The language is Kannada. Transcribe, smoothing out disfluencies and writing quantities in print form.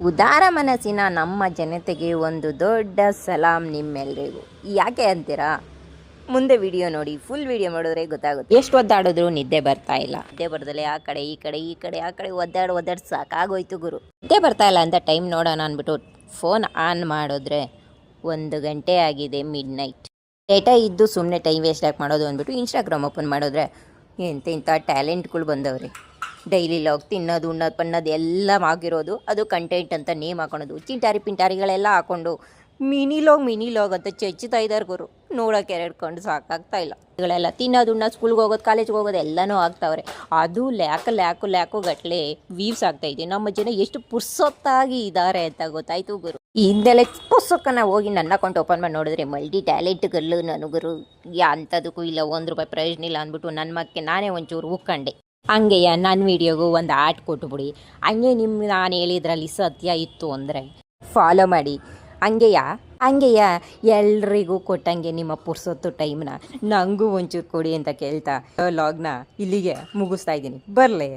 ಉದಾರ ಮನಸ್ಸಿನ ನಮ್ಮ ಜನತೆಗೆ ಒಂದು ದೊಡ್ಡ ಸಲಾಂ ನಿಮ್ಮೆಲ್ಲರಿಗೂ. ಯಾಕೆ ಅಂತೀರಾ? ಮುಂದೆ ವಿಡಿಯೋ ನೋಡಿ, ಫುಲ್ ವಿಡಿಯೋ ನೋಡಿದ್ರೆ ಗೊತ್ತಾಗುತ್ತೆ. ಎಷ್ಟು ಒದ್ದಾಡಿದ್ರು ನಿದ್ದೆ ಬರ್ತಾ ಇಲ್ಲ. ನಿದ್ದೆ ಬರ್ದಲೆ ಆ ಕಡೆ ಈ ಕಡೆ ಒದ್ದಾಡಿ ಸಾಕಾಗೋಯ್ತು ಗುರು. ನಿದ್ದೆ ಬರ್ತಾ ಇಲ್ಲ ಅಂತ ಟೈಮ್ ನೋಡೋಣ ಅಂದ್ಬಿಟ್ಟು ಫೋನ್ ಆನ್ ಮಾಡಿದ್ರೆ 1 ಗಂಟೆ ಆಗಿದೆ, ಮಿಡ್ ನೈಟ್. ಡೇಟಾ ಇದ್ದು ಸುಮ್ಮನೆ ಟೈಮ್ ವೇಸ್ಟ್ ಯಾಕೆ ಮಾಡೋದು ಅಂದ್ಬಿಟ್ಟು ಇನ್ಸ್ಟಾಗ್ರಾಮ್ ಓಪನ್ ಮಾಡಿದ್ರೆ ಇಂಥ ಟ್ಯಾಲೆಂಟ್ಗಳು ಬಂದವ್ರಿ. ಡೈಲಿ ಲಾಗ್ ತಿನ್ನೋದು ಉಣ್ಣೋದು ಪಣ್ಣೋದು ಎಲ್ಲ ಆಗಿರೋದು, ಅದು ಕಂಟೆಂಟ್ ಅಂತ ನೇಮ್ ಹಾಕೊಳೋದು. ಪಿಂಟಾರಿಗಳೆಲ್ಲ ಹಾಕೊಂಡು ಮಿನಿ ಲಾಗ್ ಅಂತ ಚಚ್ಚುತ್ತಾ ಇದ್ದಾರೆ ಗುರು. ನೋಡೋಕೆ ಎರಡ್ಕೊಂಡು ಸಾಕಾಗ್ತಾ ಇಲ್ಲ. ಇವುಗಳೆಲ್ಲ ತಿನ್ನೋದು ಉಣ್ಣೋದು, ಸ್ಕೂಲ್ಗೆ ಹೋಗೋದು, ಕಾಲೇಜ್ಗೆ ಹೋಗೋದು ಎಲ್ಲನೂ ಆಗ್ತಾವ್ರೆ. ಅದು ಲ್ಯಾಕು ಗಟ್ಟಲೆ ವ್ಯೂಸ್ ಆಗ್ತಾಯಿದೆ. ನಮ್ಮ ಜನ ಎಷ್ಟು ಪುರ್ಸೊತ್ತಾಗಿ ಇದ್ದಾರೆ ಅಂತ ಗೊತ್ತಾಯ್ತು ಗುರು. ಹಿಂದೆಲ್ಲ ಪುಸ್ತಕನ ಹೋಗಿ ನನ್ನ ಅಕೌಂಟ್ ಓಪನ್ ಮಾಡಿ ನೋಡಿದ್ರೆ ಮಲ್ಟಿ ಟ್ಯಾಲೆಂಟ್ಗಳು ನಾನು ಗುರು. ಅಂಥದಕ್ಕೂ ಇಲ್ಲ, ₹1 ಪ್ರಯೋಜನ ಇಲ್ಲ ಅಂದ್ಬಿಟ್ಟು ನನ್ನ ಮಕ್ಕೆ ನಾನೇ ಒಂಚೂರು ಉಕ್ಕಂಡೆ. ಹಂಗೆಯ ನನ್ನ ವೀಡಿಯೋಗೂ ಒಂದು ಆರ್ಟ್ ಕೊಟ್ಟುಬಿಡಿ. ಹಂಗೆ ನಾನು ಹೇಳಿದ್ರಲ್ಲಿ ಸತ್ಯ ಇತ್ತು ಅಂದರೆ ಫಾಲೋ ಮಾಡಿ. ಹಂಗೆಯ ಎಲ್ರಿಗೂ ಕೊಟ್ಟಂಗೆ ನಿಮ್ಮ ಪುರ್ಸೊತ್ತು ಟೈಮ್ನ ನನಗೂ ಒಂಚೂರು ಕೊಡಿ ಅಂತ ಕೇಳ್ತಾ ಲಾಗ್ನ ಇಲ್ಲಿಗೆ ಮುಗಿಸ್ತಾ ಇದ್ದೀನಿ. ಬರಲೇ.